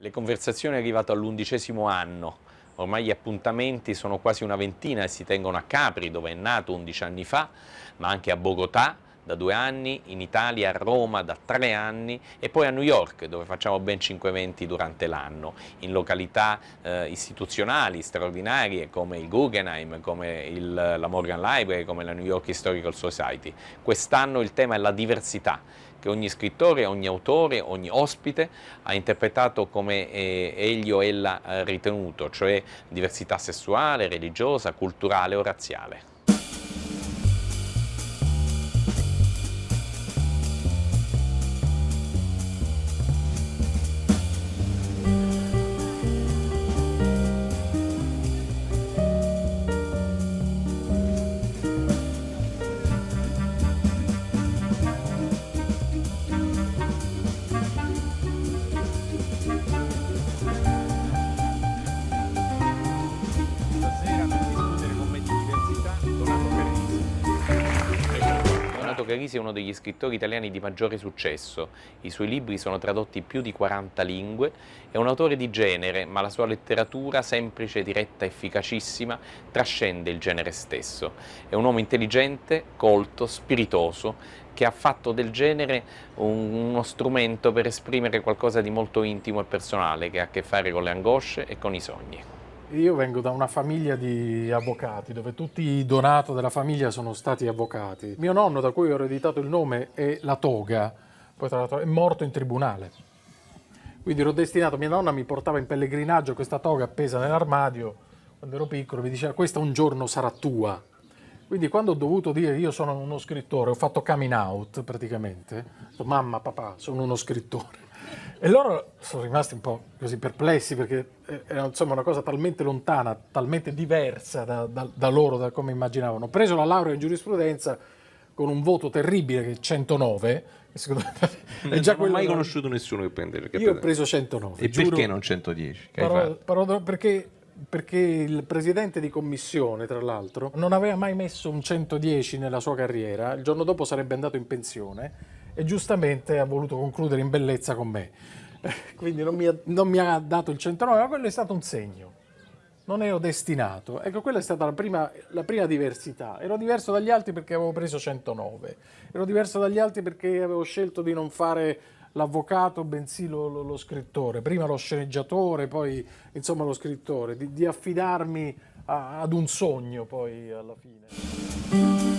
Le conversazioni arrivate all'11° anno, ormai gli appuntamenti sono quasi una ventina e si tengono a Capri, dove è nato 11 anni fa, ma anche a Bogotà da 2 anni, in Italia, a Roma da 3 anni e poi a New York, dove facciamo ben 5 eventi durante l'anno, in località istituzionali straordinarie come il Guggenheim, come la Morgan Library, come la New York Historical Society. Quest'anno il tema è la diversità, che ogni scrittore, ogni autore, ogni ospite ha interpretato come egli o ella ha ritenuto, cioè diversità sessuale, religiosa, culturale o razziale. Carisi è uno degli scrittori italiani di maggiore successo, i suoi libri sono tradotti in più di 40 lingue, è un autore di genere, ma la sua letteratura, semplice, diretta, efficacissima, trascende il genere stesso. È un uomo intelligente, colto, spiritoso, che ha fatto del genere uno strumento per esprimere qualcosa di molto intimo e personale, che ha a che fare con le angosce e con i sogni. Io vengo da una famiglia di avvocati, dove tutti i Donato della famiglia sono stati avvocati. Mio nonno, da cui ho ereditato il nome, è la toga, poi tra l'altro è morto in tribunale. Quindi ero destinato, mia nonna mi portava in pellegrinaggio questa toga appesa nell'armadio, quando ero piccolo mi diceva questa un giorno sarà tua. Quindi quando ho dovuto dire io sono uno scrittore, ho fatto coming out praticamente, ho detto mamma, papà, sono uno scrittore. E loro sono rimasti un po' così perplessi perché era insomma una cosa talmente lontana, talmente diversa da loro, da come immaginavano. Ho preso la laurea in giurisprudenza con un voto terribile che è 109. Che secondo me è già non ho mai conosciuto nessuno che prende. Io ho preso 109. E giuro, perché non 110? Perché il presidente di commissione, tra l'altro, non aveva mai messo un 110 nella sua carriera, il giorno dopo sarebbe andato in pensione e giustamente ha voluto concludere in bellezza con me. Quindi non mi ha dato il 109, ma quello è stato un segno. Non ero destinato. Ecco, quella è stata la prima diversità. Ero diverso dagli altri perché avevo preso 109. Ero diverso dagli altri perché avevo scelto di non fare l'avvocato, bensì lo scrittore. Prima lo sceneggiatore, poi insomma lo scrittore. Di affidarmi ad un sogno poi alla fine.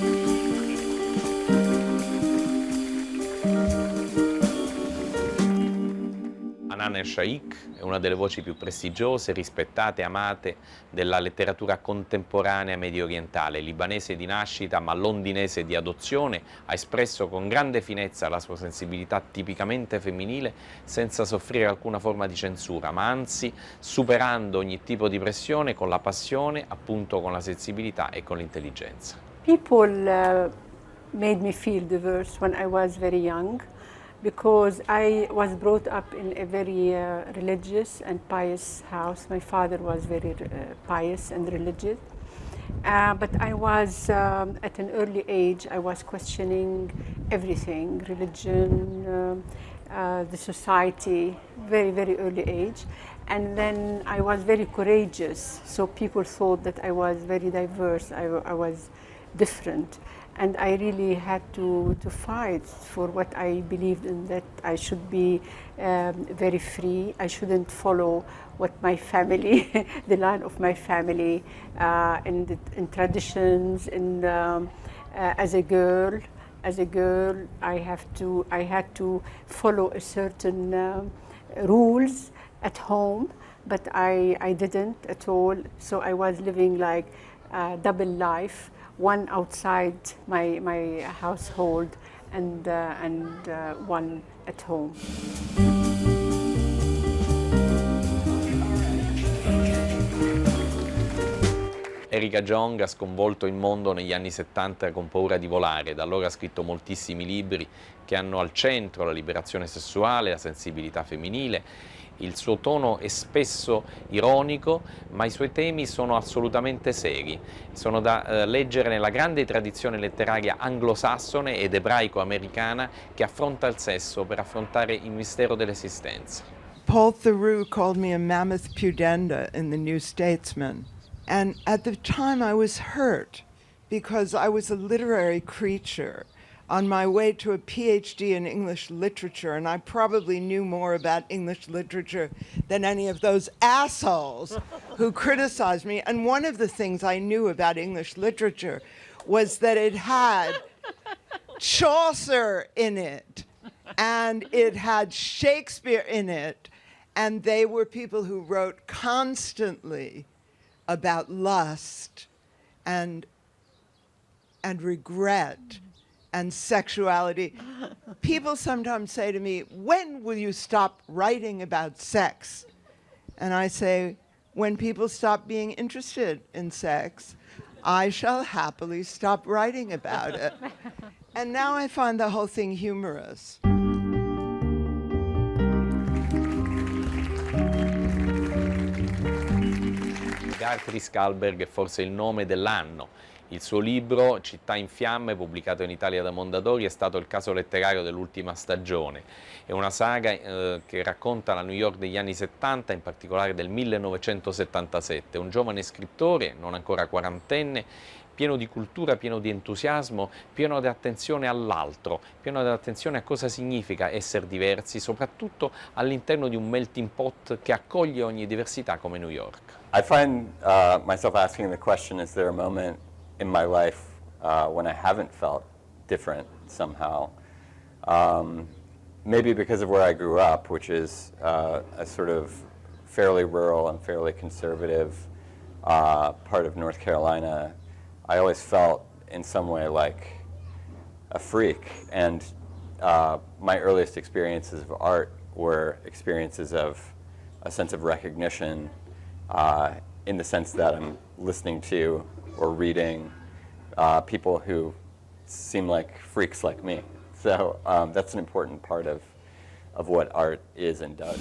Hanan el-Shaikh è una delle voci più prestigiose, rispettate e amate della letteratura contemporanea medio orientale, libanese di nascita ma londinese di adozione, ha espresso con grande finezza la sua sensibilità tipicamente femminile senza soffrire alcuna forma di censura, ma anzi superando ogni tipo di pressione con la passione, appunto con la sensibilità e con l'intelligenza. People made me feel diverse when I was very young, because I was brought up in a very religious and pious house. My father was very pious and religious. But I was, at an early age, I was questioning everything, religion, the society, very, very early age. And then I was very courageous, so people thought that I was very diverse, I was different. And I really had to fight for what I believed in, that I should be very free. I shouldn't follow what my family, the line of my family, in traditions. As a girl, I had to follow a certain rules at home, but I didn't at all. So I was living like a double life. One outside my household and one at home. Erika Jong ha sconvolto il mondo negli anni 70 con Paura di volare, da allora ha scritto moltissimi libri che hanno al centro la liberazione sessuale, la sensibilità femminile. Il suo tono è spesso ironico, ma i suoi temi sono assolutamente seri. Sono da leggere nella grande tradizione letteraria anglosassone ed ebraico-americana che affronta il sesso per affrontare il mistero dell'esistenza. Paul Theroux called me a mammoth pudenda in the New Statesman. And at the time I was hurt because I was a literary creature on my way to a PhD in English literature, and I probably knew more about English literature than any of those assholes who criticized me. And one of the things I knew about English literature was that it had Chaucer in it, and it had Shakespeare in it, and they were people who wrote constantly about lust and regret and sexuality. People sometimes say to me, when will you stop writing about sex? And I say, when people stop being interested in sex, I shall happily stop writing about it. And now I find the whole thing humorous. Gertrude Skalberg è forse il nome dell'anno. Il suo libro, Città in fiamme, pubblicato in Italia da Mondadori, è stato il caso letterario dell'ultima stagione. È una saga che racconta la New York degli anni 70, in particolare del 1977. Un giovane scrittore, non ancora quarantenne, pieno di cultura, pieno di entusiasmo, pieno di attenzione all'altro, pieno di attenzione a cosa significa essere diversi, soprattutto all'interno di un melting pot che accoglie ogni diversità come New York. I find myself asking the question, is there a moment in my life when I haven't felt different somehow? Maybe because of where I grew up, which is a sort of fairly rural and fairly conservative part of North Carolina. I always felt in some way like a freak, and my earliest experiences of art were experiences of a sense of recognition in the sense that I'm listening to or reading people who seem like freaks like me. So that's an important part of what art is and does.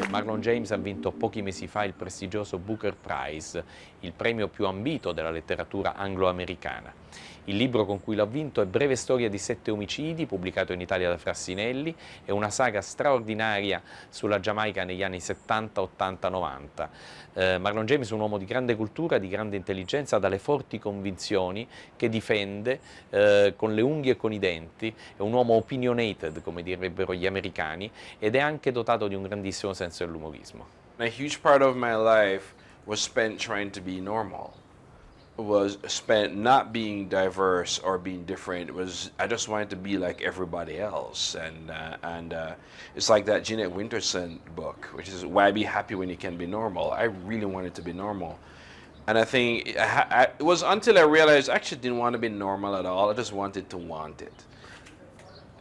Marlon James ha vinto pochi mesi fa il prestigioso Booker Prize, il premio più ambito della letteratura anglo-americana. Il libro con cui l'ha vinto è Breve storia di 7 omicidi, pubblicato in Italia da Frassinelli, è una saga straordinaria sulla Giamaica negli anni 70, 80, 90. Marlon James è un uomo di grande cultura, di grande intelligenza, dalle forti convinzioni, che difende con le unghie e con i denti, è un uomo opinionated, come direbbero gli americani, ed è anche dotato di un grandissimo senso dell'umorismo. A huge part of my life was spent trying to be normal. Was spent not being diverse or being different. I just wanted to be like everybody else, and it's like that Jeanette Winterson book, which is Why Be Happy When You Can Be Normal. I really wanted to be normal, and I think it was until I realized I actually didn't want to be normal at all. I just wanted to want it.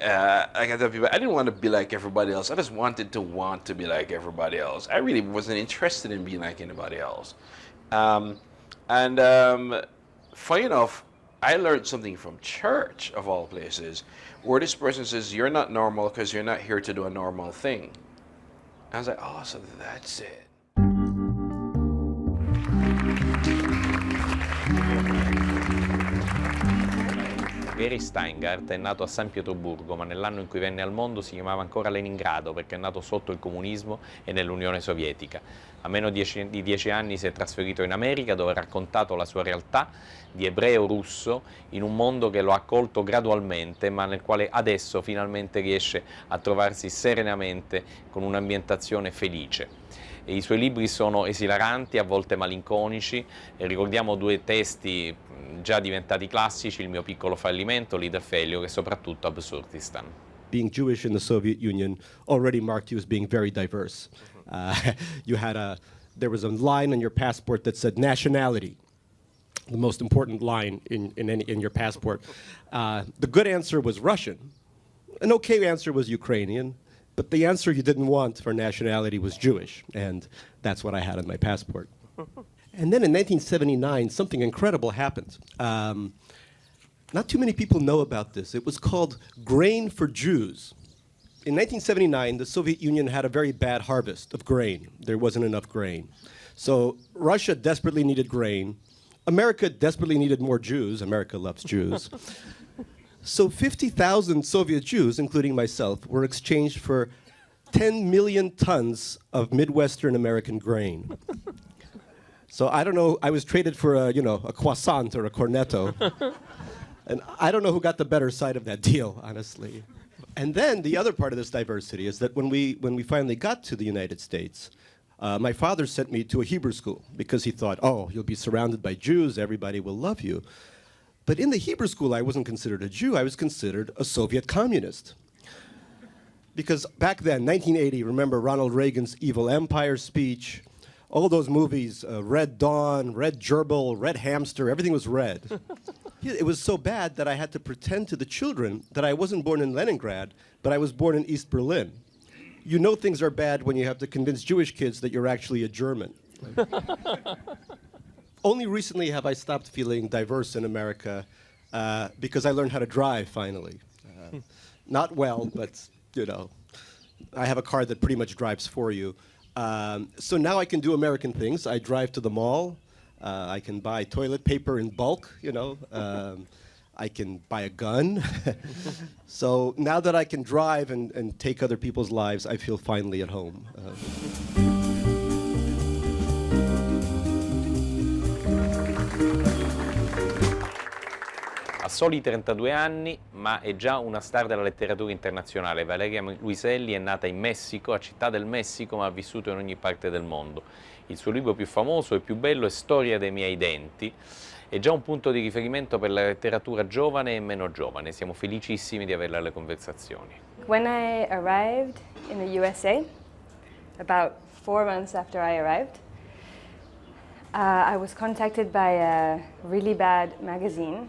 Like I tell people, I didn't want to be like everybody else. I just wanted to want to be like everybody else. I really wasn't interested in being like anybody else. And funny enough, I learned something from church, of all places, where this person says, you're not normal because you're not here to do a normal thing. I was like, oh, so that's it. Gary Steingart è nato a San Pietroburgo, ma nell'anno in cui venne al mondo si chiamava ancora Leningrado perché è nato sotto il comunismo e nell'Unione Sovietica. A meno di 10 anni si è trasferito in America, dove ha raccontato la sua realtà di ebreo russo in un mondo che lo ha accolto gradualmente, ma nel quale adesso finalmente riesce a trovarsi serenamente con un'ambientazione felice. E i suoi libri sono esilaranti, a volte malinconici, e ricordiamo 2 testi già diventati classici, Il mio piccolo fallimento, Little Failure, e soprattutto Absurdistan. Being Jewish in the Soviet Union already marked you as being very diverse. There was a line on your passport that said nationality, the most important line in your passport. The good answer was Russian. An okay answer was Ukrainian. But the answer you didn't want for nationality was Jewish, and that's what I had on my passport. And then in 1979, something incredible happened. Not too many people know about this. It was called Grain for Jews. In 1979, the Soviet Union had a very bad harvest of grain. There wasn't enough grain. So Russia desperately needed grain. America desperately needed more Jews. America loves Jews. So 50,000 Soviet Jews, including myself, were exchanged for 10 million tons of Midwestern American grain. So I don't know, I was traded for a croissant or a cornetto. And I don't know who got the better side of that deal, honestly. And then the other part of this diversity is that when we finally got to the United States, my father sent me to a Hebrew school because he thought, oh, you'll be surrounded by Jews, everybody will love you. But in the Hebrew school, I wasn't considered a Jew, I was considered a Soviet communist. Because back then, 1980, remember Ronald Reagan's Evil Empire speech, all those movies, Red Dawn, Red Gerbil, Red Hamster, everything was red. It was so bad that I had to pretend to the children that I wasn't born in Leningrad, but I was born in East Berlin. You know things are bad when you have to convince Jewish kids that you're actually a German. Only recently have I stopped feeling diverse in America because I learned how to drive, finally. Not well, but, I have a car that pretty much drives for you. So now I can do American things. I drive to the mall. I can buy toilet paper in bulk, I can buy a gun. So now that I can drive and take other people's lives, I feel finally at home. Ha soli 32 anni, ma è già una star della letteratura internazionale. Valeria Luiselli è nata in Messico, a Città del Messico, ma ha vissuto in ogni parte del mondo. Il suo libro più famoso e più bello è Storia dei miei denti. È già un punto di riferimento per la letteratura giovane e meno giovane. Siamo felicissimi di averla alle conversazioni. When I arrived in the USA, about 4 months after I arrived, I was contacted by a really bad magazine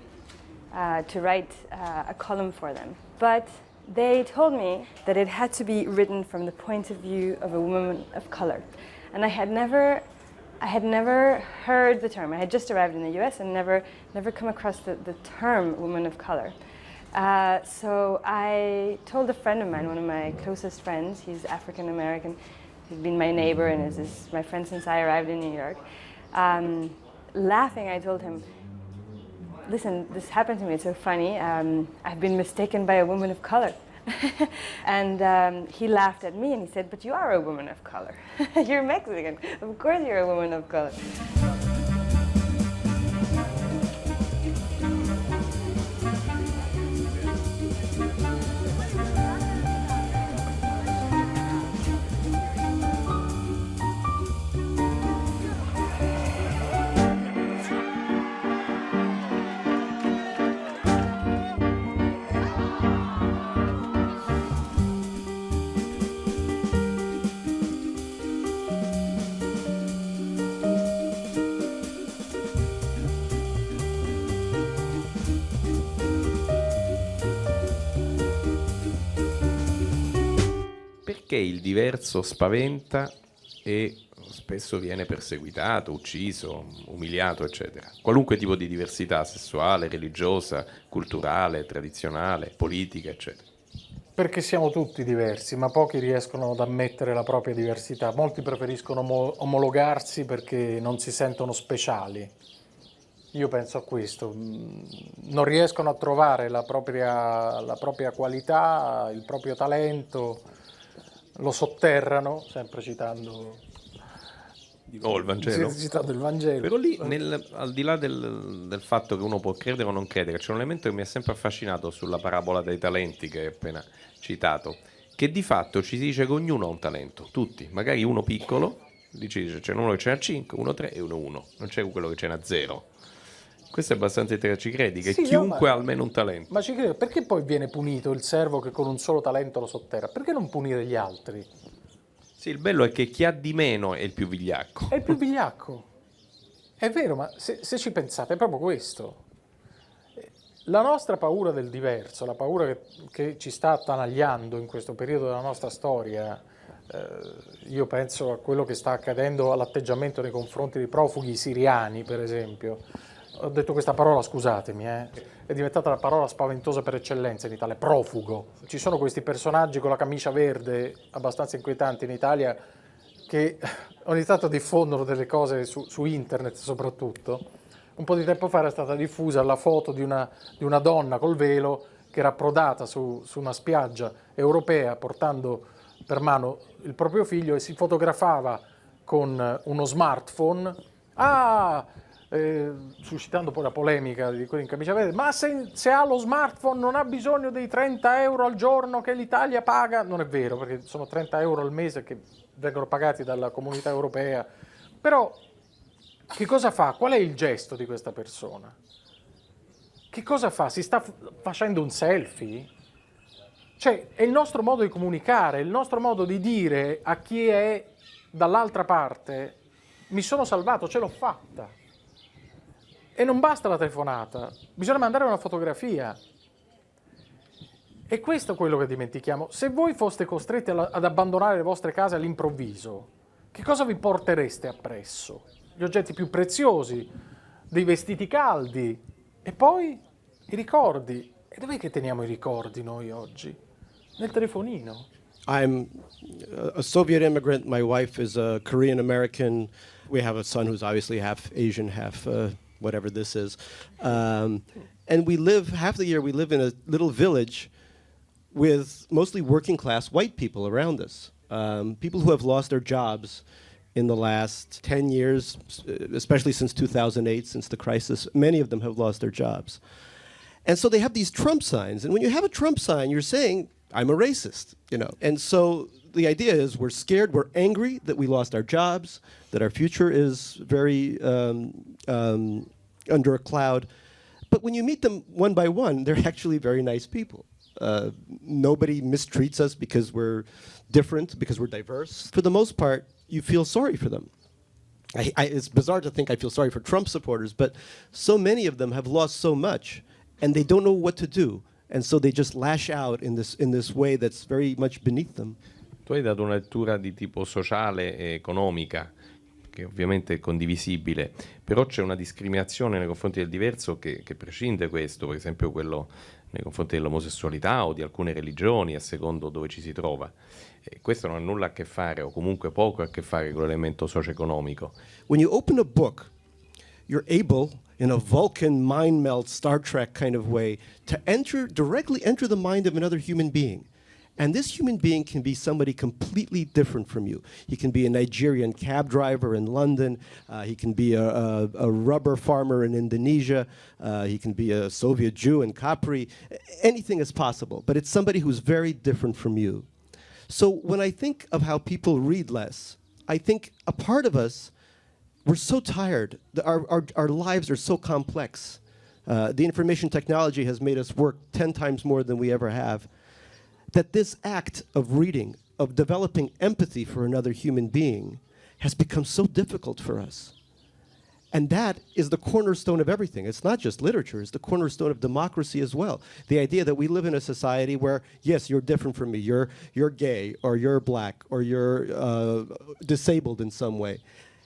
to write a column for them. But they told me that it had to be written from the point of view of a woman of color. And I had never heard the term. I had just arrived in the US and never come across the term woman of color. So I told a friend of mine, one of my closest friends, he's African American, he's been my neighbor and is my friend since I arrived in New York. Laughing, I told him, listen, this happened to me, it's so funny. I've been mistaken by a woman of color. And he laughed at me and he said, but you are a woman of color. You're Mexican. Of course you're a woman of color. Perché il diverso spaventa e spesso viene perseguitato, ucciso, umiliato, eccetera. Qualunque tipo di diversità sessuale, religiosa, culturale, tradizionale, politica, eccetera. Perché siamo tutti diversi, ma pochi riescono ad ammettere la propria diversità. Molti preferiscono omologarsi perché non si sentono speciali. Io penso a questo. Non riescono a trovare la propria qualità, il proprio talento, lo sotterrano, sempre citando il Vangelo. Citando il Vangelo. Però lì, al di là del fatto che uno può credere o non credere, c'è un elemento che mi ha sempre affascinato sulla parabola dei talenti che hai appena citato, che di fatto ci si dice che ognuno ha un talento, tutti, magari uno piccolo, dice c'è uno che ce n'ha 5, uno 3 e uno 1, non c'è quello che ce n'ha 0. Questo è abbastanza ci credi, che sì, chiunque ha almeno un talento. Ma ci credo, perché poi viene punito il servo che con un solo talento lo sotterra? Perché non punire gli altri? Sì, il bello è che chi ha di meno è il più vigliacco. È il più vigliacco. È vero, ma se ci pensate è proprio questo. La nostra paura del diverso, la paura che ci sta attanagliando in questo periodo della nostra storia, io penso a quello che sta accadendo all'atteggiamento nei confronti dei profughi siriani, per esempio. Ho detto questa parola, scusatemi, è diventata la parola spaventosa per eccellenza in Italia, profugo. Ci sono questi personaggi con la camicia verde, abbastanza inquietanti in Italia, che ogni tanto diffondono delle cose su internet soprattutto. Un po' di tempo fa era stata diffusa la foto di una donna col velo che era approdata su una spiaggia europea portando per mano il proprio figlio e si fotografava con uno smartphone, suscitando poi la polemica di quelli in camicia verde, ma se ha lo smartphone non ha bisogno dei 30 euro al giorno che l'Italia paga. Non è vero, perché sono 30 euro al mese che vengono pagati dalla comunità europea. Però che cosa fa? Qual è il gesto di questa persona? Che cosa fa? Si sta facendo un selfie? Cioè, è il nostro modo di comunicare, è il nostro modo di dire a chi è dall'altra parte: mi sono salvato, ce l'ho fatta. E non basta la telefonata, bisogna mandare una fotografia. E questo è quello che dimentichiamo. Se voi foste costretti ad abbandonare le vostre case all'improvviso, che cosa vi portereste appresso? Gli oggetti più preziosi, dei vestiti caldi, e poi i ricordi. E dov'è che teniamo i ricordi noi oggi? Nel telefonino. I'm a Soviet immigrant. My wife is a Korean American. We have a son who's obviously half Asian, half whatever this is. And we live, half the year, we live in a little village with mostly working class white people around us. People who have lost their jobs in the last 10 years, especially since 2008, since the crisis. Many of them have lost their jobs. And so they have these Trump signs. And when you have a Trump sign, you're saying, I'm a racist, you know. And so the idea is we're scared, we're angry that we lost our jobs, that our future is very under a cloud. But when you meet them one by one, they're actually very nice people. Nobody mistreats us because we're different, because we're diverse. For the most part, you feel sorry for them. It's bizarre to think I feel sorry for Trump supporters, but so many of them have lost so much, and they don't know what to do. And so they just lash out in this way that's very much beneath them. Tu hai dato una lettura di tipo sociale e economica, che ovviamente è condivisibile, però c'è una discriminazione nei confronti del diverso che prescinde questo, per esempio quello nei confronti dell'omosessualità o di alcune religioni, a secondo dove ci si trova. E questo non ha nulla a che fare, o comunque poco a che fare, con l'elemento socio-economico. When you open a book, you're able, in a Vulcan mind meld Star Trek kind of way, to directly enter the mind of another human being. And this human being can be somebody completely different from you. He can be a Nigerian cab driver in London. He can be a rubber farmer in Indonesia. He can be a Soviet Jew in Capri. Anything is possible, but it's somebody who's very different from you. So when I think of how people read less, I think a part of us, we're so tired. Our lives are so complex. The information technology has made us work 10 times more than we ever have. That this act of reading, of developing empathy for another human being, has become so difficult for us. And that is the cornerstone of everything. It's not just literature, it's the cornerstone of democracy as well. The idea that we live in a society where, yes, you're different from me, you're gay, or you're black, or you're disabled in some way.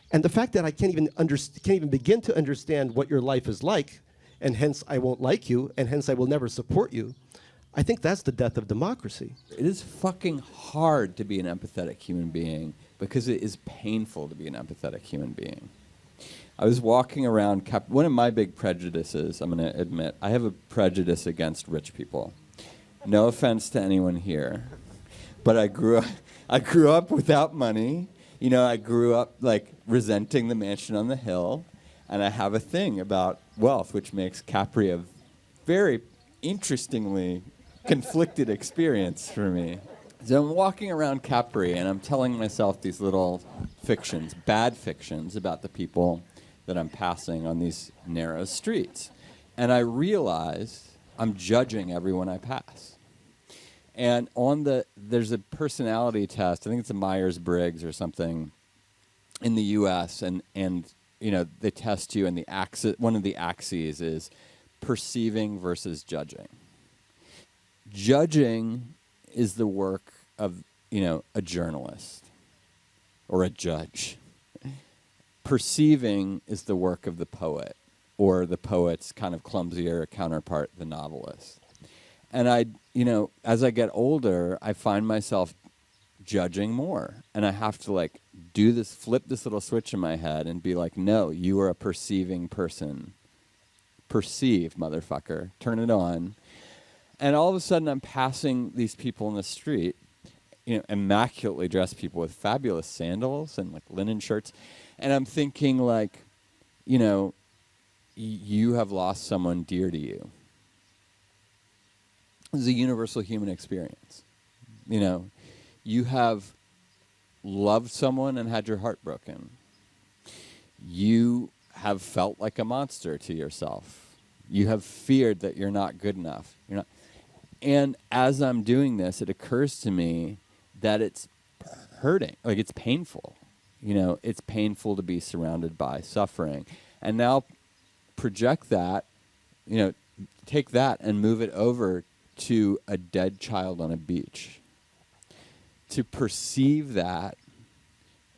And the fact that I can't even begin to understand what your life is like, and hence I won't like you, and hence I will never support you, I think that's the death of democracy. It is fucking hard to be an empathetic human being because it is painful to be an empathetic human being. I was walking around, one of my big prejudices, I'm going to admit, I have a prejudice against rich people. No offense to anyone here, but I grew up without money. You know, I grew up like resenting the mansion on the hill, and I have a thing about wealth, which makes Capri a very interestingly conflicted experience for me. So I'm walking around Capri and I'm telling myself these little fictions, bad fictions about the people that I'm passing on these narrow streets. And I realize I'm judging everyone I pass. And there's a personality test, I think it's a Myers-Briggs or something in the US, and you know, they test you, and one of the axes is perceiving versus judging. Judging is the work of, you know, a journalist or a judge. Perceiving is the work of the poet, or the poet's kind of clumsier counterpart, the novelist. And you know, as I get older, I find myself judging more, and I have to like flip this little switch in my head and be like, no, you are a perceiving person. Perceive, motherfucker. Turn it on. And all of a sudden, I'm passing these people in the street, immaculately dressed people with fabulous sandals and like linen shirts, and I'm thinking like, you have lost someone dear to you. This is a universal human experience. You have loved someone and had your heart broken. You have felt like a monster to yourself. You have feared that you're not good enough. You're not. And as I'm doing this, it occurs to me that it's hurting, like it's painful. It's painful to be surrounded by suffering. And now project that, take that and move it over to a dead child on a beach. To perceive that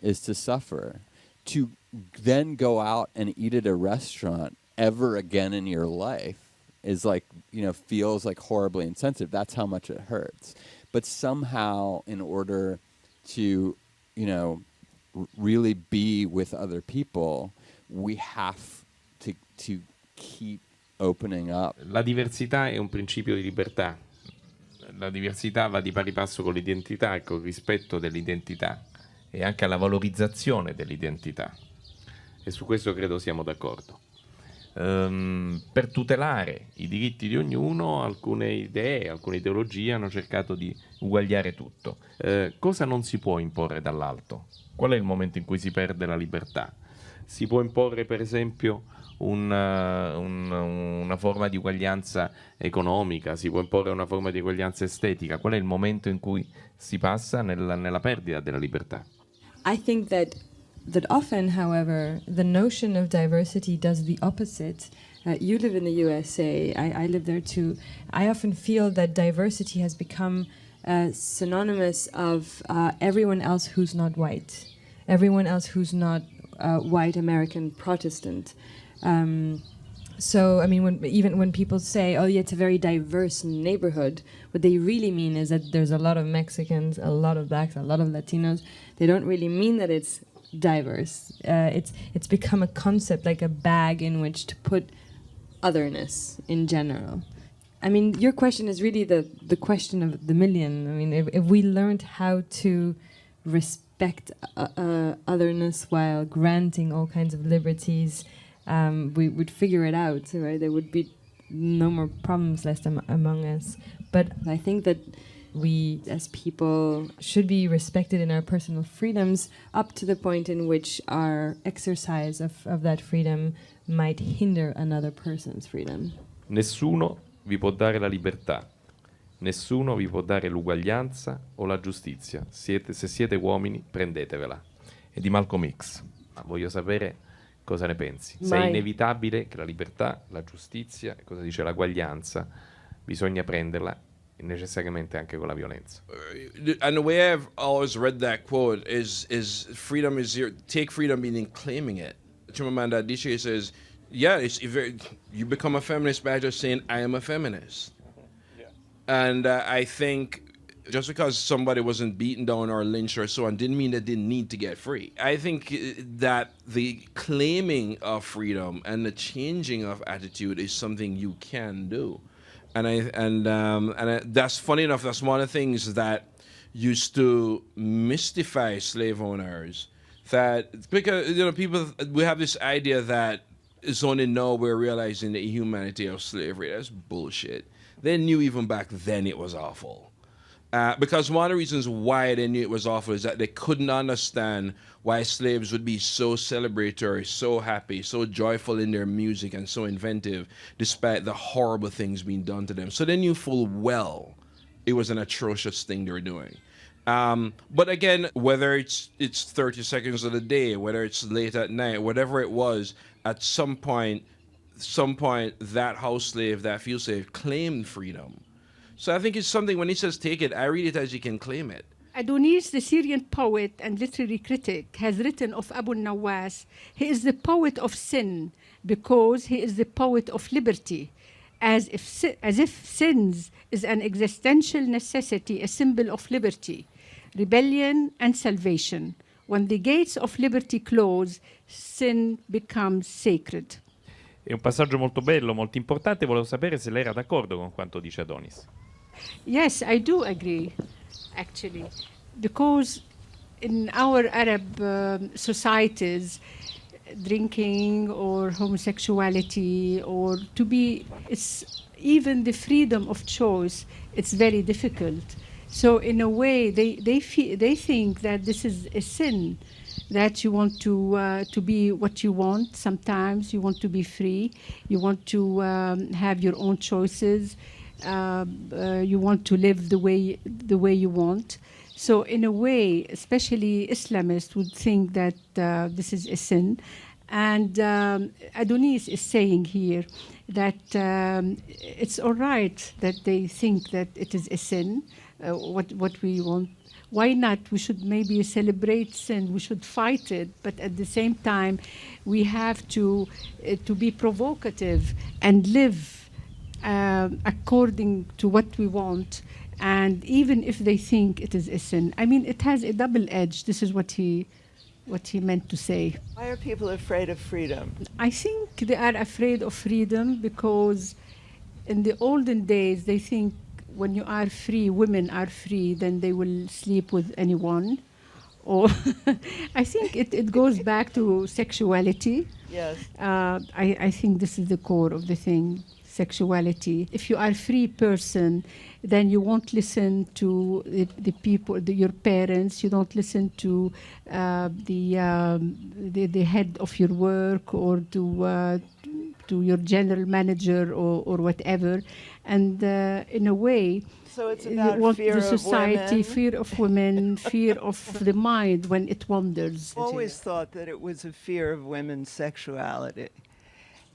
is to suffer. To then go out and eat at a restaurant ever again in your life is like, feels like horribly insensitive. That's how much it hurts. But somehow, in order to, really be with other people, we have to keep opening up. La diversità è un principio di libertà. La diversità va di pari passo con l'identità e col rispetto dell'identità e anche alla valorizzazione dell'identità. E su questo credo siamo d'accordo. Per tutelare i diritti di ognuno, alcune idee, alcune ideologie hanno cercato di uguagliare tutto. Cosa non si può imporre dall'alto? Qual è il momento in cui si perde la libertà? Si può imporre, per esempio, una forma di uguaglianza economica, si può imporre una forma di uguaglianza estetica. Qual è il momento in cui si passa nella perdita della libertà? I think that often, however, the notion of diversity does the opposite. You live in the USA, I live there too. I often feel that diversity has become synonymous of everyone else who's not white, everyone else who's not white American Protestant. So, I mean, even when people say, oh, yeah, it's a very diverse neighborhood, what they really mean is that there's a lot of Mexicans, a lot of blacks, a lot of Latinos. They don't really mean that it's diverse. It's become a concept, like a bag in which to put otherness in general. I mean, your question is really the question of the million. I mean, if we learned how to respect otherness while granting all kinds of liberties, we would figure it out, right? There would be no more problems left among us. But I think that we, as people, should be respected in our personal freedoms up to the point in which our exercise of that freedom might hinder another person's freedom. Nessuno vi può dare la libertà, nessuno vi può dare l'uguaglianza o la giustizia. Se siete uomini, prendetevela. È di Malcolm X. Voglio sapere cosa ne pensi. Se è inevitabile che la libertà, la giustizia, cosa dice l'uguaglianza, bisogna prenderla necessariamente anche con la violenza. And the way I've always read that quote is freedom is your, take freedom meaning claiming it. Chimamanda Adichie says, yeah, you become a feminist by just saying, I am a feminist. Yeah. And I think just because somebody wasn't beaten down or lynched or so on didn't mean they didn't need to get free. I think that the claiming of freedom and the changing of attitude is something you can do. And that's funny enough, that's one of the things that used to mystify slave owners. That because people, we have this idea that it's only now we're realizing the inhumanity of slavery. That's bullshit. They knew even back then it was awful. Because one of the reasons why they knew it was awful is that they couldn't understand why slaves would be so celebratory, so happy, so joyful in their music and so inventive despite the horrible things being done to them. So they knew full well it was an atrocious thing they were doing. But again, whether it's 30 seconds of the day, whether it's late at night, whatever it was, at some point that house slave, that field slave claimed freedom. So I think it's something, when he says take it, I read it as you can claim it. Adonis, the Syrian poet and literary critic, has written of Abu Nawas, he is the poet of sin because he is the poet of liberty, as if sins is an existential necessity, a symbol of liberty, rebellion and salvation. When the gates of liberty close, sin becomes sacred. È un passaggio molto bello, molto importante. Volevo sapere se lei era d'accordo con quanto dice Adonis. Yes, I do agree, actually, because in our Arab societies, drinking or homosexuality or to be, it's even the freedom of choice, it's very difficult. So in a way, they think that this is a sin, that you want to be what you want. Sometimes you want to be free, you want to have your own choices, you want to live the way you want. So in a way, especially Islamists would think that this is a sin. And Adonis is saying here that it's all right that they think that it is a sin, what we want. Why not? We should maybe celebrate sin, we should fight it, but at the same time, we have to be provocative and live according to what we want. And even if they think it is a sin, I mean, it has a double edge. This is what he meant to say. Why are people afraid of freedom? I think they are afraid of freedom because in the olden days, they think when you are free, women are free, then they will sleep with anyone. Or I think it goes back to sexuality. Yes. I think this is the core of the thing. Sexuality. If you are a free person, then you won't listen to the people, your parents. You don't listen to the head of your work or to your general manager or whatever. And in a way, So it's you about want fear the society, of women. fear of women, fear of the mind when it wanders. I've always thought that it was a fear of women's sexuality.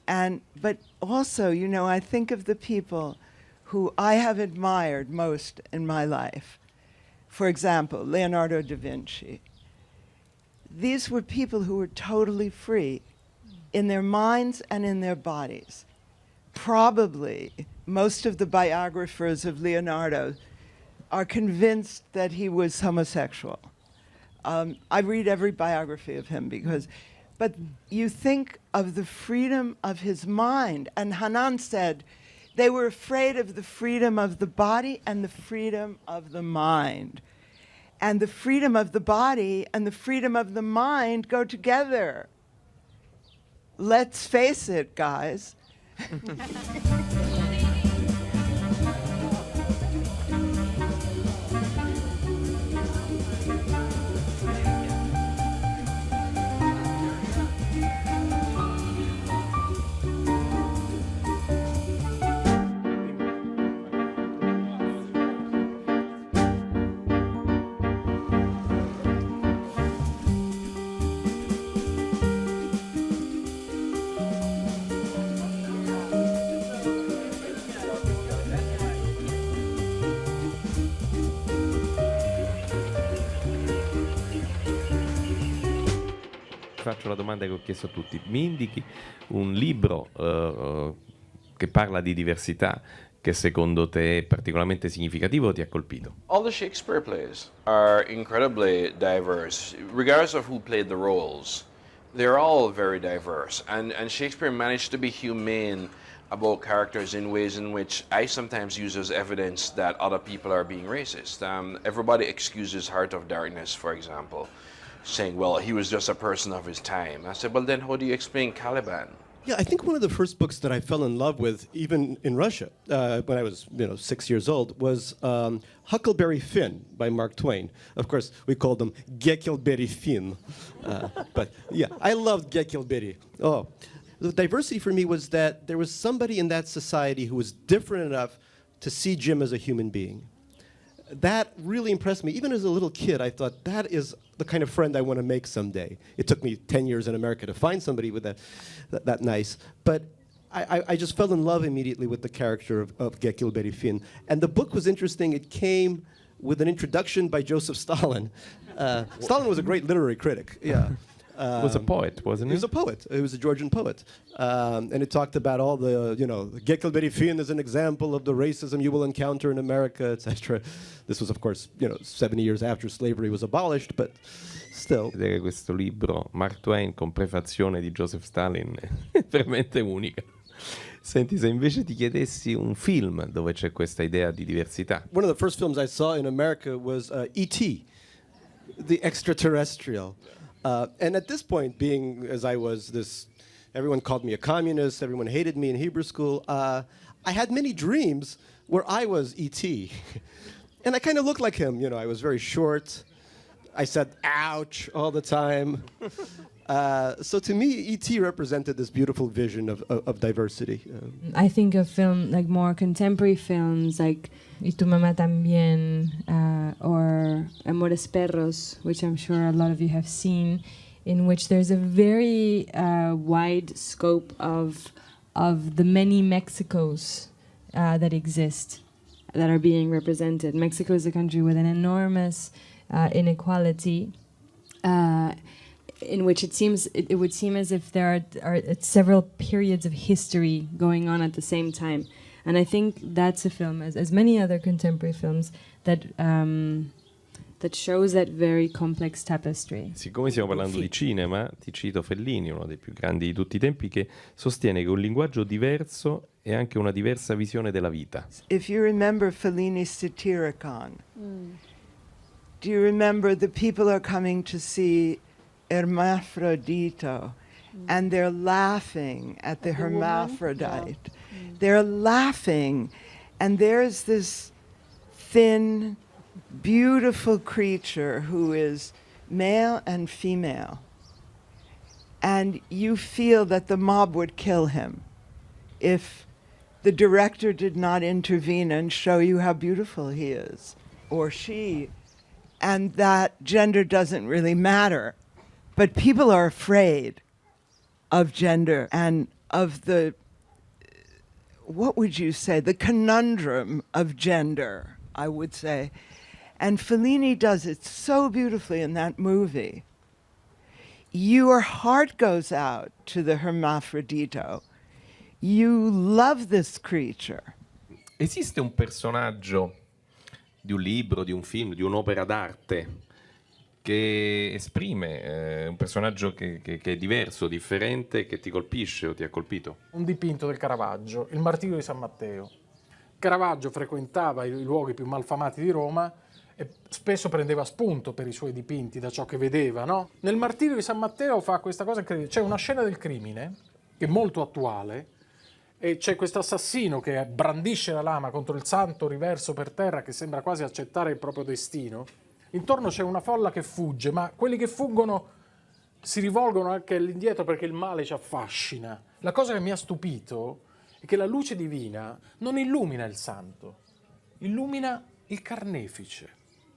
But also, you know, I think of the people who I have admired most in my life. For example, Leonardo da Vinci. These were people who were totally free in their minds and in their bodies. Probably most of the biographers of Leonardo are convinced that he was homosexual. I read every biography of him but you think of the freedom of his mind. And Hanan said they were afraid of the freedom of the body and the freedom of the mind. And the freedom of the body and the freedom of the mind go together. Let's face it, guys. Faccio la domanda che ho chiesto a tutti. Mi indichi un libro che parla di diversità che secondo te è particolarmente significativo o ti ha colpito? All the Shakespeare plays are incredibly diverse, regardless of who played the roles. They're all very diverse, and Shakespeare managed to be humane about characters in ways in which I sometimes use as evidence that other people are being racist. Everybody excuses Heart of Darkness, for example, saying, well, he was just a person of his time. I said, well, then how do you explain Caliban? Yeah, I think one of the first books that I fell in love with, even in Russia, when I was 6 years old, was Huckleberry Finn by Mark Twain. Of course, we called him Gekelberry Finn. But yeah, I loved Gekelberry. Oh, the diversity for me was that there was somebody in that society who was different enough to see Jim as a human being. That really impressed me. Even as a little kid, I thought, that is the kind of friend I want to make someday. It took me 10 years in America to find somebody with that nice. But I just fell in love immediately with the character of Gekelberry Finn. And the book was interesting. It came with an introduction by Joseph Stalin. Stalin was a great literary critic, yeah. Was a poet, wasn't He was a poet. He was a Georgian poet. And it talked about all the, Gekelberi Fin is an example of the racism you will encounter in America, etc. This was, of course, 70 years after slavery was abolished, but still. Vedere questo libro, Mark Twain con prefazione di Joseph Stalin, è veramente unica. Senti, se invece ti chiedessi un film dove c'è questa idea di diversità. One of the first films I saw in America was E.T., the extraterrestrial. And at this point, being as I was everyone called me a communist, everyone hated me in Hebrew school, I had many dreams where I was E.T. And I kind of looked like him, I was very short. I said, ouch, all the time. So to me, E.T. represented this beautiful vision of diversity. I think of film, like more contemporary films, like Y tu mamá también, or Amores Perros, which I'm sure a lot of you have seen, in which there's a very wide scope of the many Mexicos that exist, that are being represented. Mexico is a country with an enormous inequality, in which it would seem as if there are several periods of history going on at the same time. And I think that's a film, as many other contemporary films, that shows that very complex tapestry. Siccome stiamo parlando di cinema, ti cito Fellini, uno dei più grandi di tutti i tempi, che sostiene che un linguaggio diverso è anche una diversa visione della vita. If you remember Fellini's Satyricon, do you remember the people are coming to see Hermaphrodito, and they're laughing at the hermaphrodite. They're laughing, and there's this thin, beautiful creature who is male and female, and you feel that the mob would kill him if the director did not intervene and show you how beautiful he is, or she, and that gender doesn't really matter. But people are afraid of gender and of the, what would you say, the conundrum of gender, I would say. And Fellini does it so beautifully in that movie. Your heart goes out to the hermaphrodito. You love this creature. Esiste un personaggio di un libro, di un film, di un'opera d'arte che esprime un personaggio che è diverso, differente, che ti colpisce o ti ha colpito? Un dipinto del Caravaggio, il Martirio di San Matteo. Caravaggio frequentava i luoghi più malfamati di Roma e spesso prendeva spunto per i suoi dipinti da ciò che vedeva, no? Nel Martirio di San Matteo fa questa cosa incredibile. C'è una scena del crimine che è molto attuale e c'è questo assassino che brandisce la lama contro il santo riverso per terra, che sembra quasi accettare il proprio destino. Intorno c'è una folla che fugge, ma quelli che fuggono si rivolgono anche all'indietro perché il male ci affascina. La cosa che mi ha stupito è che la luce divina non illumina il santo, illumina il carnefice.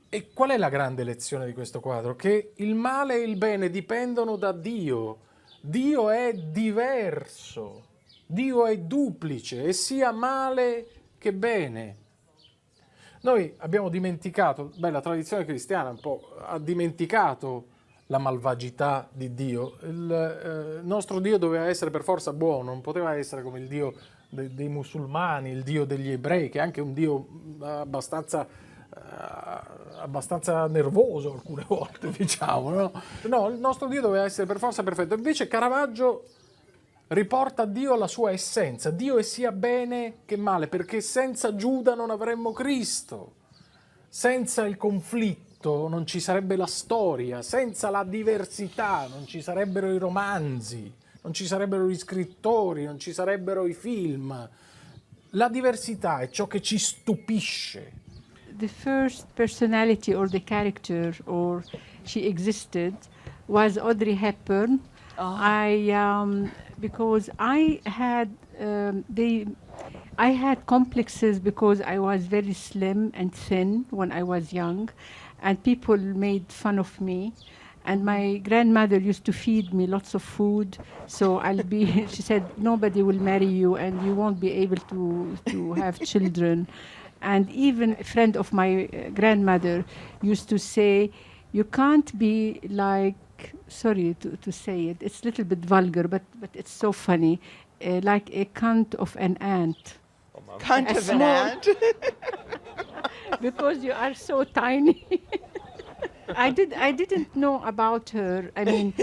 E qual è la grande lezione di questo quadro? Che il male e il bene dipendono da Dio. Dio è diverso, Dio è duplice, e sia male che bene. Noi abbiamo dimenticato, la tradizione cristiana un po' ha dimenticato la malvagità di Dio. Il nostro Dio doveva essere per forza buono, non poteva essere come il Dio dei musulmani, il Dio degli ebrei, che è anche un Dio abbastanza nervoso alcune volte, diciamo, no? No, il nostro Dio doveva essere per forza perfetto. Invece Caravaggio riporta a Dio la sua essenza. Dio è sia bene che male, perché senza Giuda non avremmo Cristo. Senza il conflitto non ci sarebbe la storia, senza la diversità non ci sarebbero i romanzi, non ci sarebbero gli scrittori, non ci sarebbero i film. La diversità è ciò che ci stupisce. The first personality or the character or she existed was Audrey Hepburn. Because I had complexes because I was very slim and thin when I was young, and people made fun of me. And my grandmother used to feed me lots of food, so she said, nobody will marry you and you won't be able to have children. And even a friend of my grandmother used to say, you can't be like like, sorry to say it, it's a little bit vulgar, but it's so funny, like a cunt of an ant. Cunt A of an small- ant. Because you are so tiny. I didn't know about her. I mean,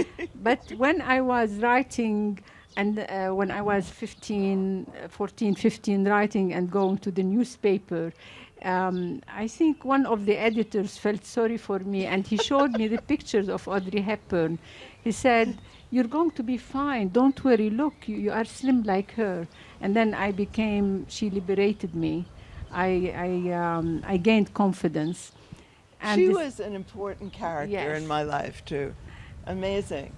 but when I was writing and when I was 14, 15, writing and going to the newspaper, I think one of the editors felt sorry for me and he showed me the pictures of Audrey Hepburn. He said, "You're going to be fine. Don't worry. Look, you are slim like her." And then she liberated me. I gained confidence. And She this- was an important character Yes. in my life too. Amazing.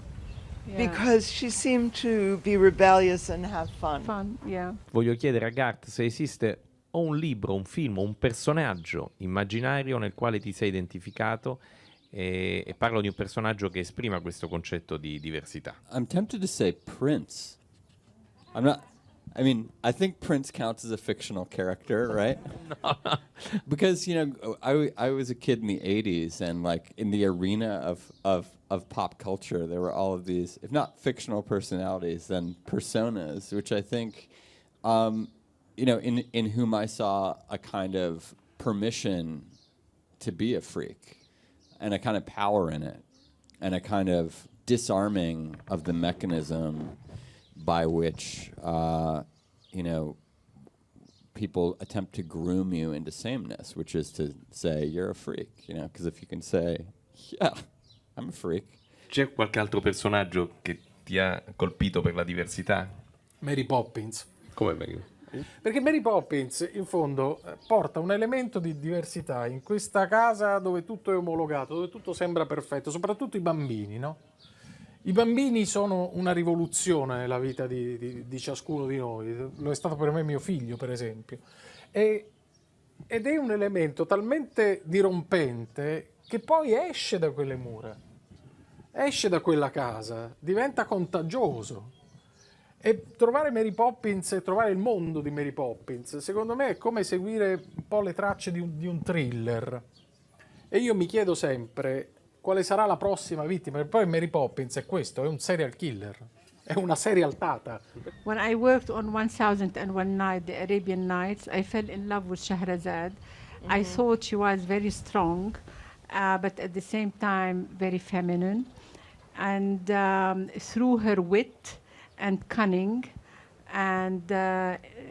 yeah, Because she seemed to be rebellious and have fun. fun, yeah. Voglio chiedere a Gart se esiste o un libro, un film, o un personaggio immaginario nel quale ti sei identificato e parlo di un personaggio che esprima questo concetto di diversità. I'm tempted to say Prince. I think Prince counts as a fictional character, right? Because, I was a kid in the 80s, and like in the arena of pop culture, there were all of these, if not fictional personalities, then personas, which I think, in whom I saw a kind of permission to be a freak, and a kind of power in it, and a kind of disarming of the mechanism by which, people attempt to groom you into sameness, which is to say you're a freak, because if you can say, yeah, I'm a freak. C'è qualche altro personaggio che ti ha colpito per la diversità? Mary Poppins. Come Mary? Perché Mary Poppins, in fondo, porta un elemento di diversità in questa casa dove tutto è omologato, dove tutto sembra perfetto, soprattutto i bambini, no? I bambini sono una rivoluzione nella vita di ciascuno di noi, lo è stato per me mio figlio, per esempio. Ed è un elemento talmente dirompente che poi esce da quelle mura, esce da quella casa, diventa contagioso. E trovare Mary Poppins e trovare il mondo di Mary Poppins, secondo me è come seguire un po' le tracce di un thriller. E io mi chiedo sempre quale sarà la prossima vittima, perché poi Mary Poppins è questo, è un serial killer, è una serialtata. When I worked on 1001 Night, the Arabian Nights, I fell in love with Shahrazad. I thought she was very strong, but at the same time very feminine. And through her wit and cunning and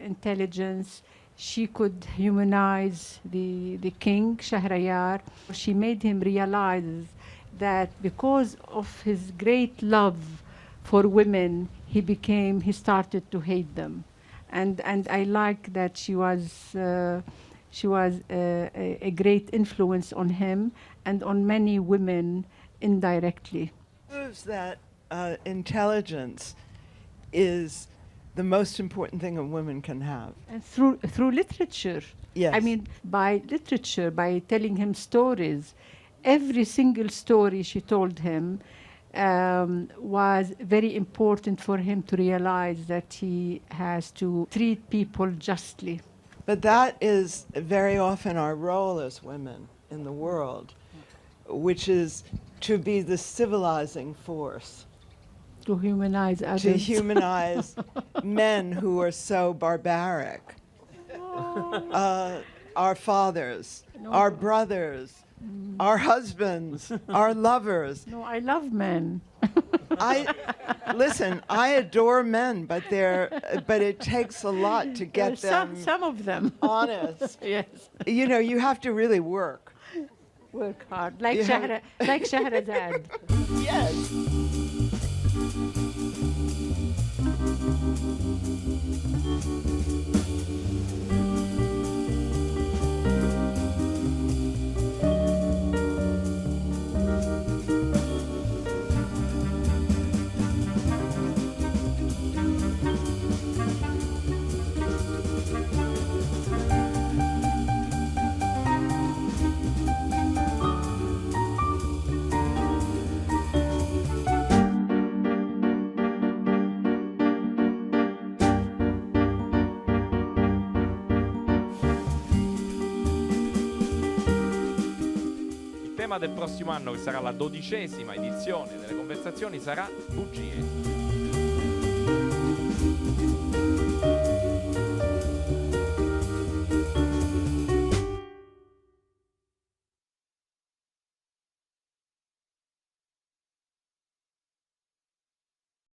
intelligence, she could humanize the king, Shahrayar. She made him realize that because of his great love for women, he started to hate them. And I like that she was a great influence on him and on many women indirectly. Proves that intelligence is the most important thing a woman can have. And through literature. Yes. I mean, by literature, by telling him stories. Every single story she told him was very important for him to realize that he has to treat people justly. But that is very often our role as women in the world, which is to be the civilizing force. To humanize others. To humanize men who are so barbaric. Our fathers, our brothers, our husbands, our lovers. No, I love men. I adore men, but it takes a lot to get them Some of them. honest. Yes. You have to really work. Work hard, like You have- Shahrazad. Yes. tema del prossimo anno, che sarà la 12ª edizione delle conversazioni, sarà bugie.